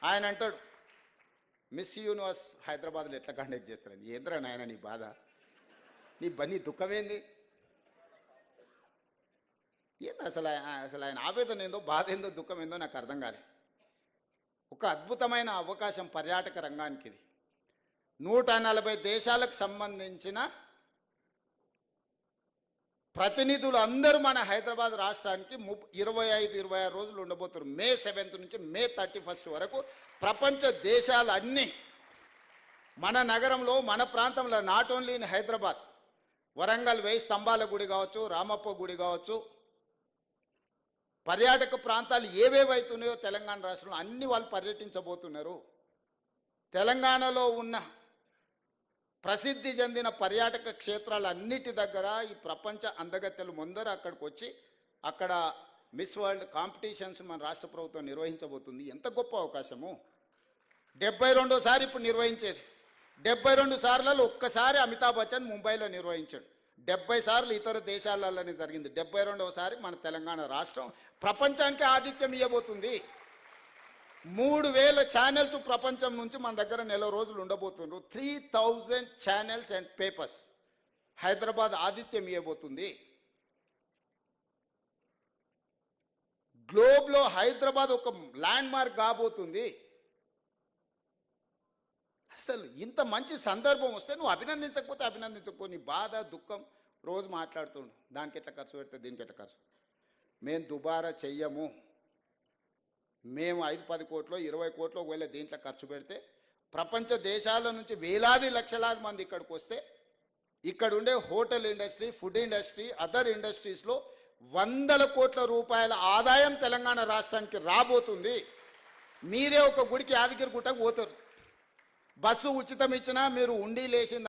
ఆయన అంటాడు miss universe హైదరాబాద్లో ఎట్లా కండక్ట్ చేస్తారని. ఏంద్రా నాయన నీ బాధ, నీ దుఃఖమేంది, ఏంది అసలు ఆయన ఆవేదన ఏందో, బాధ ఏందో, దుఃఖం ఏందో నాకు అర్థం కాలే. ఒక అద్భుతమైన అవకాశం పర్యాటక రంగానికి ఇది. 140 దేశాలకు సంబంధించిన ప్రతినిధులు అందరూ మన హైదరాబాద్ రాష్ట్రానికి 25-26 రోజులు ఉండబోతున్నారు. మే 7th నుంచి మే 31st వరకు ప్రపంచ దేశాలన్నీ మన నగరంలో, మన ప్రాంతంలో, not only in Hyderabad, Warangal 1000 స్తంభాల గుడి కావచ్చు, రామప్ప గుడి కావచ్చు, పర్యాటక ప్రాంతాలు ఏవేవైతున్నాయో తెలంగాణ రాష్ట్రంలో అన్ని వాళ్ళు పర్యటించబోతున్నారు. తెలంగాణలో ఉన్న ప్రసిద్ధి చెందిన పర్యాటక క్షేత్రాలన్నిటి దగ్గర ఈ ప్రపంచ అందగత్తెలు ముందర అక్కడికి వచ్చి అక్కడ మిస్ వరల్డ్ కాంపిటీషన్స్ మన రాష్ట్ర ప్రభుత్వం నిర్వహించబోతుంది. ఎంత గొప్ప అవకాశము. 72సారి ఇప్పుడు నిర్వహించేది. 72 సార్లలో ఒక్కసారి అమితాబ్ బచ్చన్ ముంబైలో నిర్వహించాడు. 70 సార్లు ఇతర దేశాలలోనే జరిగింది. 72వసారి మన తెలంగాణ రాష్ట్రం ప్రపంచానికి ఆతిథ్యం ఇవ్వబోతుంది. 3000 ఛానల్స్ ప్రపంచం నుంచి మన దగ్గర నెల రోజులు ఉండబోతున్నారు. 3000 ఛానల్స్ అండ్ పేపర్స్ హైదరాబాద్ ఆతిథ్యం ఇవ్వబోతుంది. గ్లోబ్లో హైదరాబాద్ ఒక ల్యాండ్ మార్క్ కాబోతుంది. అసలు ఇంత మంచి సందర్భం వస్తే నువ్వు అభినందించకపోతే అభినందించకపో, నీ బాధ దుఃఖం రోజు మాట్లాడుతుండు. దానికి ఎట్లా ఖర్చు పెడితే దీనికి ఎట్లా ఖర్చు. మేము దుబారా చెయ్యము. మేము 5-10 కోట్లు 20 కోట్లు ఒకవేళ దీంట్లో ఖర్చు పెడితే ప్రపంచ దేశాల నుంచి వేలాది లక్షలాది మంది ఇక్కడికి వస్తే ఇక్కడ ఉండే hotel industry, food industry, other ఇండస్ట్రీస్లో 100 కోట్ల రూపాయల ఆదాయం తెలంగాణ రాష్ట్రానికి రాబోతుంది. మీరే ఒక గుడికి యాదగిరి గుట్టకు పోతారు, బస్సు ఉచితం ఇచ్చినా మీరు ఉండి లేచింది